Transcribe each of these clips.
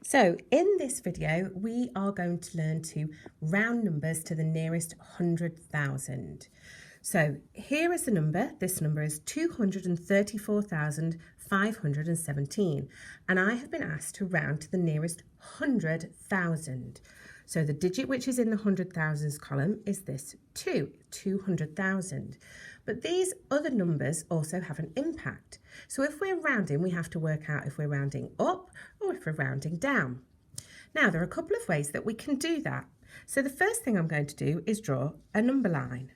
So in this video, we are going to learn to round numbers to the nearest 100,000. So here is the number. This number is 234,517. And I have been asked to round to the nearest 100,000. So the digit which is in the 100,000s column is this 200,000. But these other numbers also have an impact. So if we're rounding, we have to work out if we're rounding up or if we're rounding down. Now, there are a couple of ways that we can do that. So the first thing I'm going to do is draw a number line.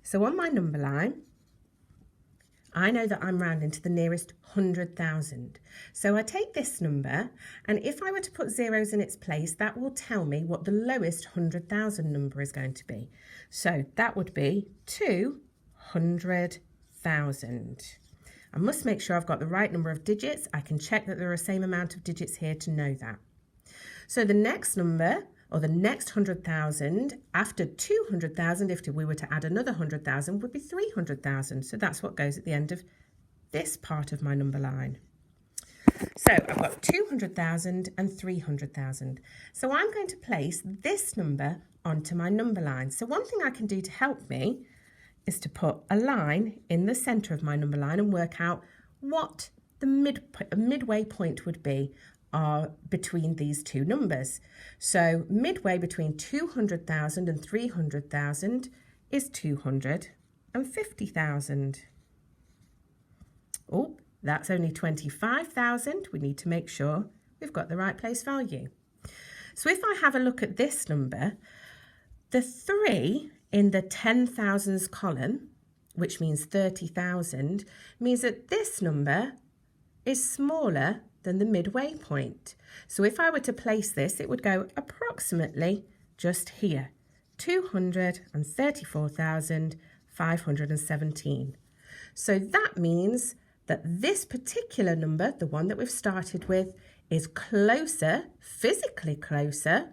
So on my number line, I know that I'm rounding to the nearest 100,000. So I take this number, and if I were to put zeros in its place, that will tell me what the lowest 100,000 number is going to be. So that would be 200,000. I must make sure I've got the right number of digits. I can check that there are the same amount of digits here to know that. So the next number, or the next 100,000 after 200,000, if we were to add another 100,000, would be 300,000. So that's what goes at the end of this part of my number line. So I've got 200,000 and 300,000. So I'm going to place this number onto my number line. So one thing I can do to help me is to put a line in the centre of my number line and work out what the midway point would be between these two numbers. So midway between 200,000 and 300,000 is 250,000. Oh, that's only 25,000. We need to make sure we've got the right place value. So if I have a look at this number, the 3 in the 10,000s column, which means 30,000, means that this number is smaller than the midway point. So if I were to place this, it would go approximately just here, 234,517. So that means that this particular number, the one that we've started with, is closer, physically closer,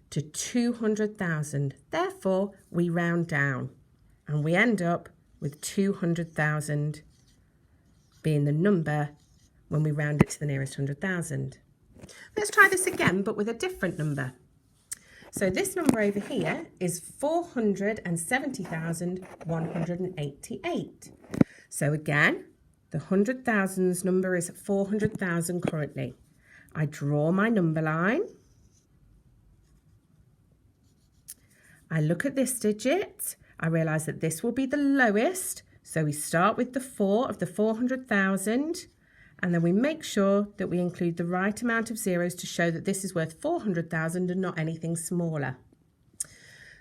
to 200,000. Therefore, we round down and we end up with 200,000 being the number when we round it to the nearest 100,000. Let's try this again, but with a different number. So this number over here is 470,188. So again, the 100,000s number is 400,000 currently. I draw my number line. I look at this digit. I realise that this will be the lowest. So we start with the 4 of the 400,000. And then we make sure that we include the right amount of zeros to show that this is worth 400,000 and not anything smaller.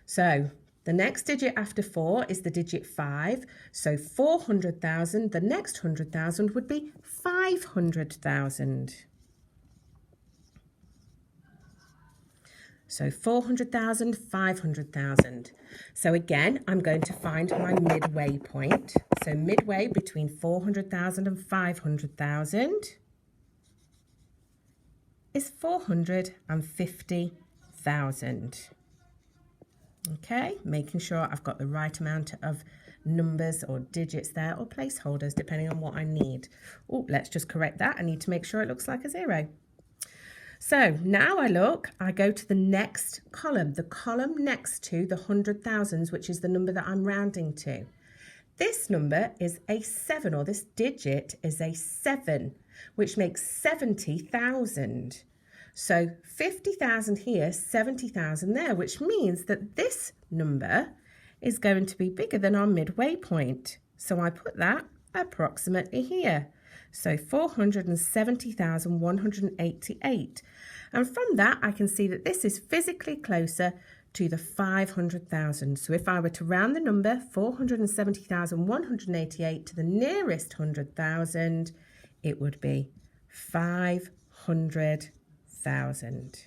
So the next digit after 4 is the digit 5. So 400,000, the next 100,000 would be 500,000. So 400,000, 500,000. So again, I'm going to find my midway point. So midway between 400,000 and 500,000 is 450,000. Okay, making sure I've got the right amount of numbers or digits there, or placeholders, depending on what I need. Oh, let's just correct that. I need to make sure it looks like a 0. So now I go to the next column, the column next to the 100,000s, which is the number that I'm rounding to. This number is a 7, or this digit is a 7, which makes 70,000. So 50,000 here, 70,000 there, which means that this number is going to be bigger than our midway point. So I put that approximately here. So 470,188. And from that, I can see that this is physically closer to the 500,000. So if I were to round the number 470,188 to the nearest 100,000, it would be 500,000.